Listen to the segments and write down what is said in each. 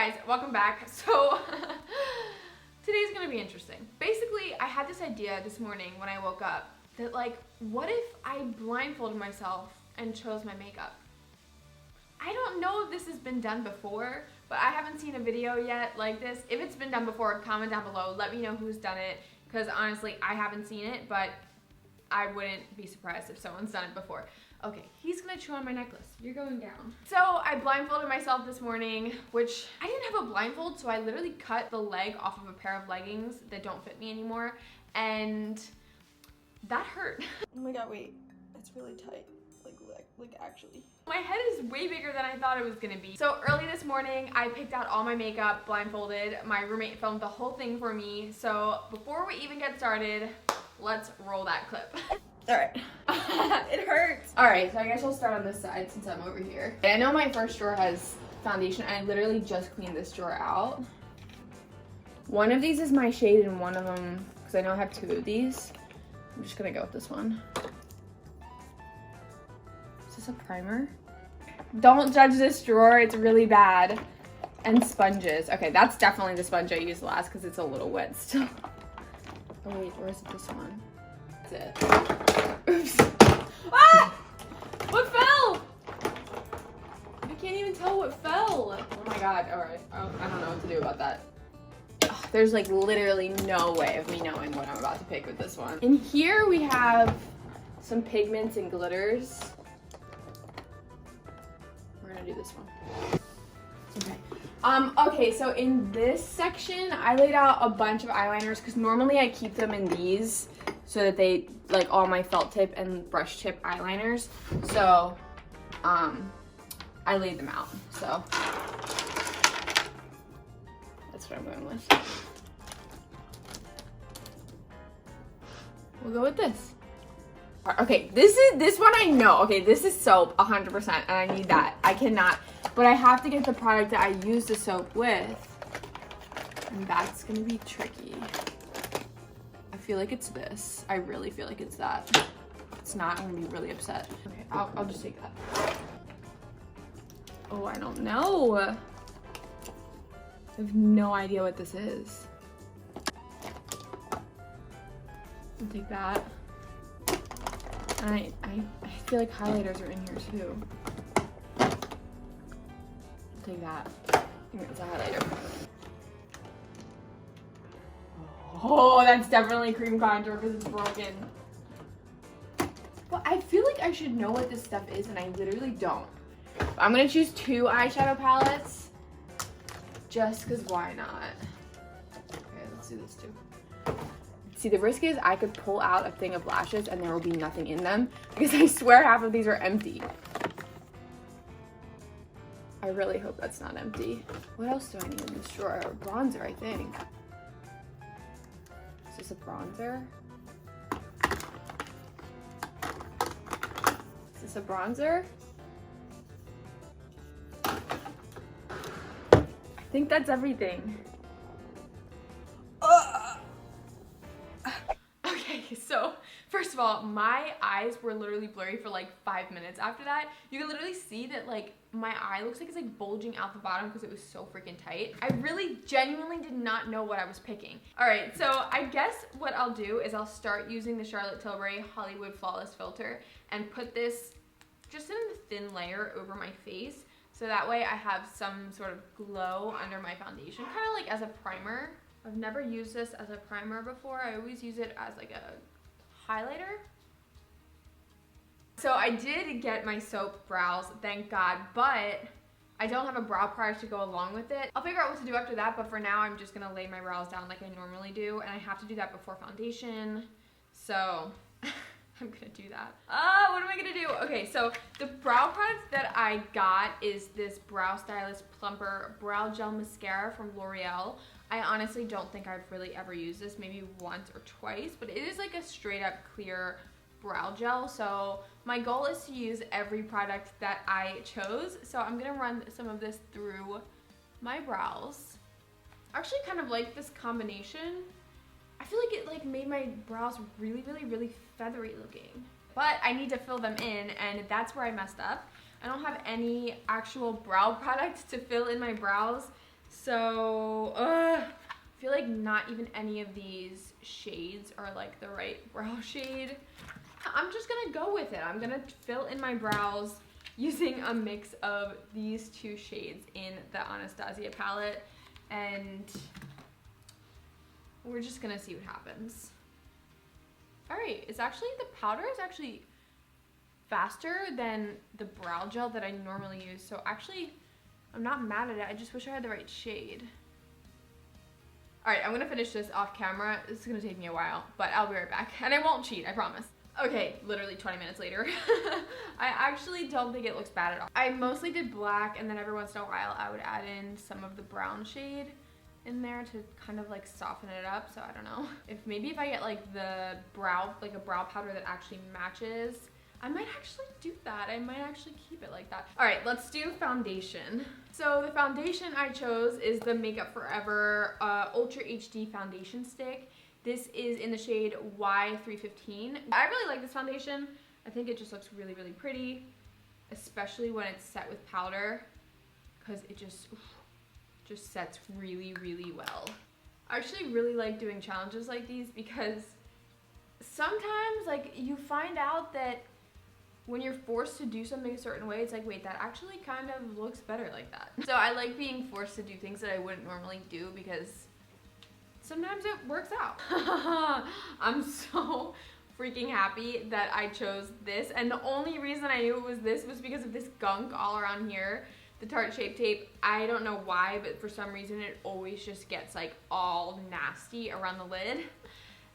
guys, welcome back. So today's gonna be interesting. Basically, I had this idea this morning when I woke up that like, what if I blindfolded myself and chose my makeup? I don't know if this has been done before, but I haven't seen a video yet like this. If it's been done before, comment down below. Let me know who's done it, because honestly, I haven't seen it, but I wouldn't be surprised if someone's done it before. Okay, he's gonna chew on my necklace. You're going down. So I blindfolded myself this morning, which I didn't have a blindfold, so I literally cut the leg off of a pair of leggings that don't fit me anymore, and that hurt. Oh my god, wait. It's really tight. Like actually. My head is way bigger than I thought it was gonna be. So early this morning, I picked out all my makeup blindfolded. My roommate filmed the whole thing for me. So before we even get started, let's roll that clip. All right. It hurts. All right, so I guess I'll start on this side since I'm over here. I know my first drawer has foundation, and I literally just cleaned this drawer out. One of these is my shade, and one of them, because I know I have two of these, I'm just gonna go with this one. Is this a primer? Don't judge this drawer, it's really bad. And sponges. Okay, that's definitely the sponge I used last because it's a little wet still. Oh wait, where is it, this one? That's it. Oops. Ah! What fell? I can't even tell what fell. Oh my god, alright. Oh, I don't know what to do about that. Ugh, there's like literally no way of me knowing what I'm about to pick with this one. In here we have some pigments and glitters. We're gonna do this one. Okay. Okay, so in this section, I laid out a bunch of eyeliners because normally I keep them in these so that they, like all my felt tip and brush tip eyeliners. So, I laid them out, so that's what I'm going with. We'll go with this. Okay, this one I know. Okay, this is soap, 100%, and I need that. I cannot, but I have to get the product that I use the soap with, and that's gonna be tricky. I feel like it's this. I really feel like it's that. If it's not, I'm gonna be really upset. Okay, I'll just take that. Oh, I don't know. I have no idea what this is. I'll take that. And I feel like highlighters are in here too. I'll take that. I think it's a highlighter. Oh, that's definitely cream contour because it's broken. Well, I feel like I should know what this stuff is, and I literally don't. I'm gonna choose two eyeshadow palettes, just because why not? Okay, let's do this too. See, the risk is I could pull out a thing of lashes and there will be nothing in them because I swear half of these are empty. I really hope that's not empty. What else do I need in this drawer? Bronzer, I think. Is this a bronzer? Is this a bronzer? I think that's everything. So, first of all, my eyes were literally blurry for like 5 minutes after that. You can literally see that like my eye looks like it's like bulging out the bottom because it was so freaking tight. I really genuinely did not know what I was picking. All right, so I guess what I'll do is I'll start using the Charlotte Tilbury Hollywood Flawless Filter and put this just in a thin layer over my face. So that way I have some sort of glow under my foundation, kind of like as a primer. I've never used this as a primer before. I always use it as like a highlighter. So I did get my soap brows, thank God, but I don't have a brow product to go along with it. I'll figure out what to do after that, but for now I'm just gonna lay my brows down like I normally do, and I have to do that before foundation. So I'm gonna do that. What am I gonna do? Okay, so the brow product that I got is this Brow Stylist Plumper Brow Gel Mascara from L'Oreal. I honestly don't think I've really ever used this, maybe once or twice, but it is like a straight up clear brow gel. So my goal is to use every product that I chose. So I'm gonna run some of this through my brows. I actually kind of like this combination. I feel like it like made my brows really, really, really feathery looking. But I need to fill them in, and that's where I messed up. I don't have any actual brow product to fill in my brows. So, I feel like not even any of these shades are like the right brow shade. I'm just gonna go with it. I'm gonna fill in my brows using a mix of these two shades in the Anastasia palette, and we're just gonna see what happens. All right, it's actually, the powder is actually faster than the brow gel that I normally use, so actually I'm not mad at it. I just wish I had the right shade. All right, I'm gonna finish this off camera. This is gonna take me a while, but I'll be right back. And I won't cheat, I promise. Okay, literally 20 minutes later. I actually don't think it looks bad at all. I mostly did black, and then every once in a while I would add in some of the brown shade in there to kind of like soften it up. So I don't know. Maybe if I get like the brow, like a brow powder that actually matches, I might actually do that. I might actually keep it like that. All right, let's do foundation. So the foundation I chose is the Makeup Forever Ultra HD Foundation Stick. This is in the shade Y315. I really like this foundation. I think it just looks really, really pretty, especially when it's set with powder, because it just sets really, really well. I actually really like doing challenges like these because sometimes like you find out that when you're forced to do something a certain way, it's like, wait, that actually kind of looks better like that. So I like being forced to do things that I wouldn't normally do because sometimes it works out. I'm so freaking happy that I chose this, and the only reason I knew it was this was because of this gunk all around here, the Tarte Shape Tape. I don't know why, but for some reason it always just gets like all nasty around the lid,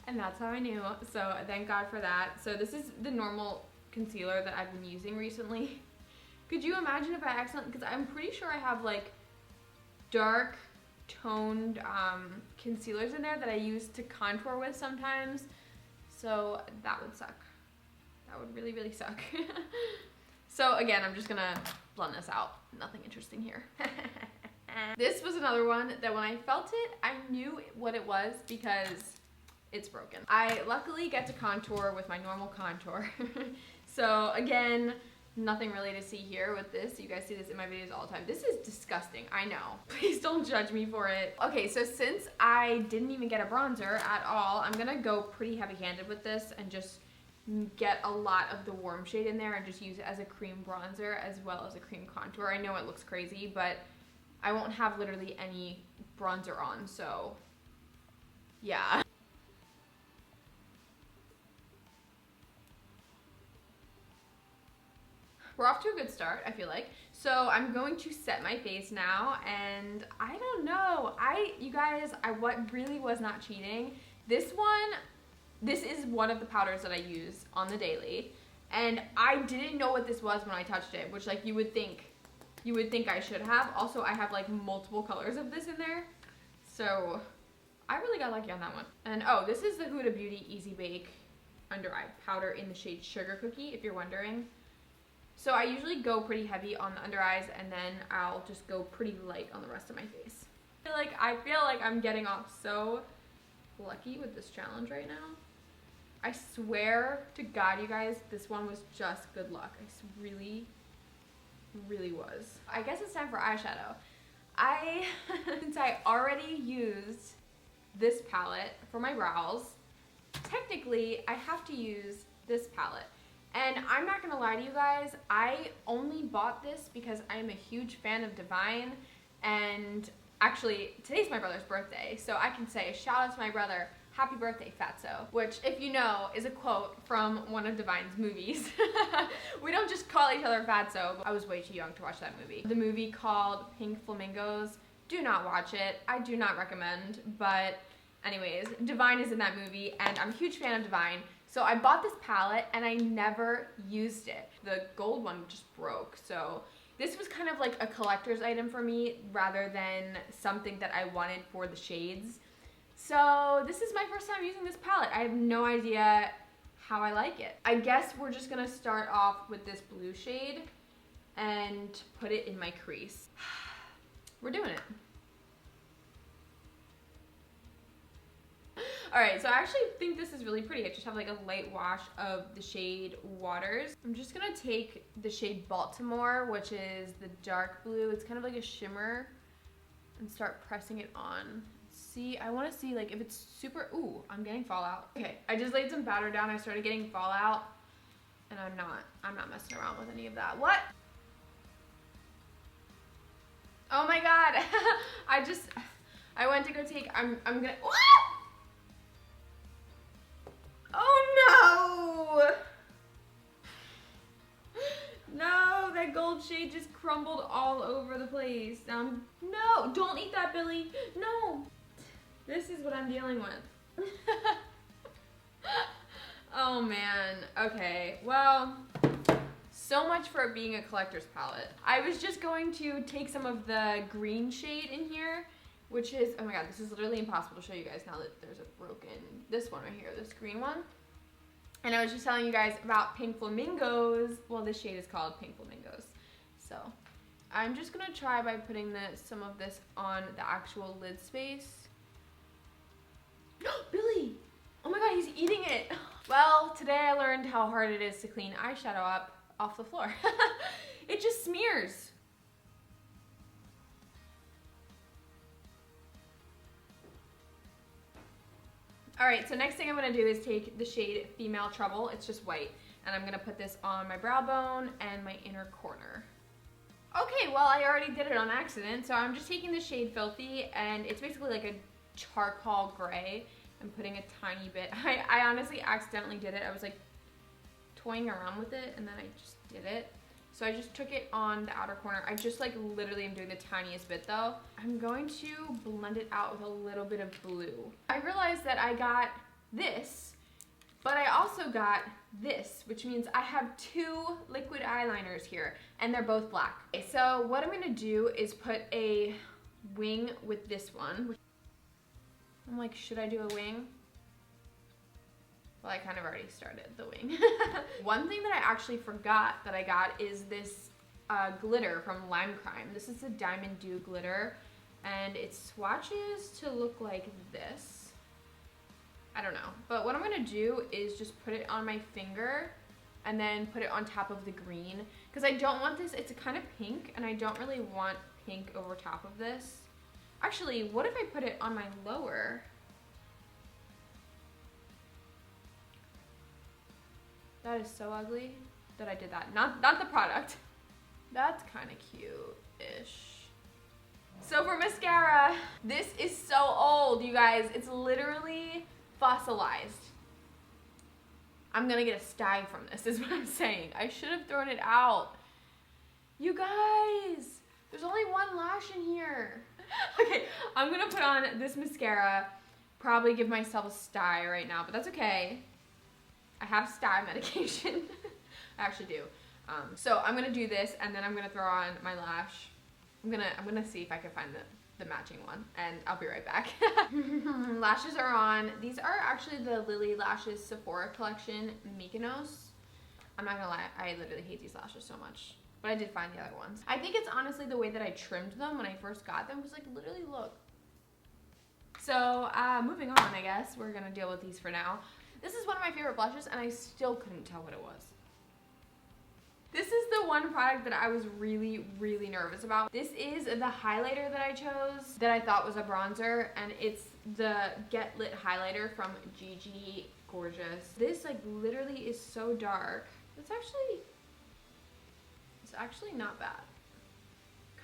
and that's how I knew. So thank God for that. So this is the normal concealer that I've been using recently. Could you imagine if I accidentally, because I'm pretty sure I have like dark toned concealers in there that I use to contour with sometimes, so that would suck. That would really, really suck. So again, I'm just gonna blend this out. Nothing interesting here. This was another one that when I felt it, I knew what it was because it's broken. I luckily get to contour with my normal contour. So again, nothing really to see here with this. You guys see this in my videos all the time. This is disgusting, I know. Please don't judge me for it. Okay, so since I didn't even get a bronzer at all, I'm gonna go pretty heavy-handed with this and just get a lot of the warm shade in there and just use it as a cream bronzer as well as a cream contour. I know it looks crazy, but I won't have literally any bronzer on, so yeah. We're off to a good start, I feel like. So I'm going to set my face now, and I don't know. You guys, what really was not cheating. This is one of the powders that I use on the daily, and I didn't know what this was when I touched it, which like you would think I should have. Also, I have like multiple colors of this in there, so I really got lucky on that one. And oh, this is the Huda Beauty Easy Bake Under Eye Powder in the shade Sugar Cookie, if you're wondering. So I usually go pretty heavy on the under eyes, and then I'll just go pretty light on the rest of my face. I feel like I'm getting off so lucky with this challenge right now. I swear to God, you guys, this one was just good luck. I really, really was. I guess it's time for eyeshadow. Since I already used this palette for my brows, technically I have to use this palette. And I'm not gonna lie to you guys, I only bought this because I'm a huge fan of Divine, and actually today's my brother's birthday, so I can say shout out to my brother, happy birthday Fatso, which if you know is a quote from one of Divine's movies. We don't just call each other Fatso. I was way too young to watch that movie. The movie called Pink Flamingos, do not watch it, I do not recommend, but anyways, Divine is in that movie, and I'm a huge fan of Divine. So I bought this palette and I never used it. The gold one just broke. So this was kind of like a collector's item for me rather than something that I wanted for the shades. So this is my first time using this palette. I have no idea how I like it. I guess we're just gonna start off with this blue shade and put it in my crease. We're doing it. Alright, so I actually think this is really pretty. I just have like a light wash of the shade Waters. I'm just gonna take the shade Baltimore, which is the dark blue. It's kind of like a shimmer and start pressing it on. See, I want to see like if it's super, ooh, I'm getting fallout. Okay, I just laid some powder down. I started getting fallout and I'm not messing around with any of that. What? Oh my God. I went to go take, I'm gonna, what? Oh no. No, that gold shade just crumbled all over the place. No, don't eat that, Billy. No. This is what I'm dealing with. Oh man, okay, well, so much for it being a collector's palette. I was just going to take some of the green shade in here, which is, oh my God, this is literally impossible to show you guys now that there's a broken, this one right here, this green one. And I was just telling you guys about Pink Flamingos. Well, this shade is called Pink Flamingos. So I'm just gonna try by putting some of this on the actual lid space. Billy! Oh my God, he's eating it. Well, today I learned how hard it is to clean eyeshadow up off the floor. It just smears. All right, so next thing I'm gonna do is take the shade Female Trouble. It's just white. And I'm gonna put this on my brow bone and my inner corner. Okay, well, I already did it on accident. So I'm just taking the shade Filthy, and it's basically like a charcoal gray. I'm putting a tiny bit. I honestly accidentally did it. I was like toying around with it, and then I just did it. So I just took it on the outer corner. I just like literally am doing the tiniest bit though. I'm going to blend it out with a little bit of blue. I realized that I got this, but I also got this, which means I have two liquid eyeliners here, and they're both black. Okay, so what I'm gonna do is put a wing with this one. I'm like, should I do a wing? Well, I kind of already started the wing. One thing that I actually forgot that I got is this glitter from Lime Crime. This is a Diamond Dew glitter, and it swatches to look like this. I don't know, but what I'm gonna do is just put it on my finger and then put it on top of the green, because I don't want this, it's a kind of pink, and I don't really want pink over top of this. Actually, what if I put it on my lower? That is so ugly that I did that. Not the product. That's kind of cute-ish. So for mascara, this is so old, you guys. It's literally fossilized. I'm gonna get a sty from this, is what I'm saying. I should have thrown it out. You guys, there's only one lash in here. Okay, I'm gonna put on this mascara, probably give myself a sty right now, but that's okay. I have sty medication. I actually do. So I'm gonna do this, and then I'm gonna throw on my lash. I'm gonna see if I can find the matching one, and I'll be right back. Lashes are on. These are actually the Lily Lashes Sephora collection Mykonos. I'm not gonna lie, I literally hate these lashes so much. But I did find the other ones. I think it's honestly the way that I trimmed them when I first got them was like, literally look. So moving on, I guess. We're gonna deal with these for now. This is one of my favorite blushes, and I still couldn't tell what it was. This is the one product that I was really, really nervous about. This is the highlighter that I chose that I thought was a bronzer, and it's the Get Lit highlighter from Gigi Gorgeous. This like literally is so dark. It's actually not bad.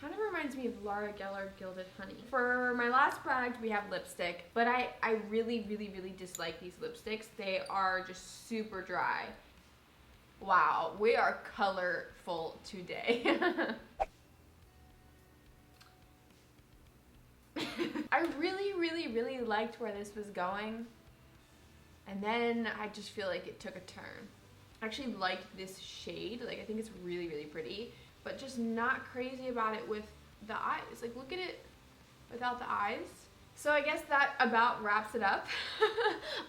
Kind of reminds me of Laura Geller Gilded Honey. For my last product, we have lipstick, but I really, really, really dislike these lipsticks. They are just super dry. Wow, we are colorful today. I really, really, really liked where this was going, and then I just feel like it took a turn. I actually like this shade. Like, I think it's really, really pretty, but just not crazy about it with the eyes. Like, look at it without the eyes. So I guess that about wraps it up.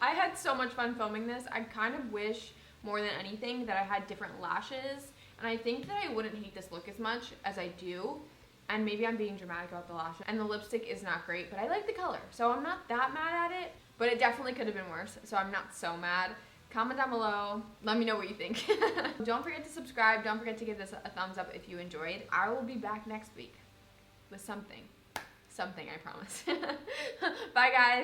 I had so much fun filming this. I kind of wish more than anything that I had different lashes, and I think that I wouldn't hate this look as much as I do, and maybe I'm being dramatic about the lashes, and the lipstick is not great, but I like the color, so I'm not that mad at it, but it definitely could have been worse, so I'm not so mad. Comment down below, let me know what you think. Don't forget to subscribe, don't forget to give this a thumbs up if you enjoyed. I will be back next week with something. something, I promise. Bye, guys.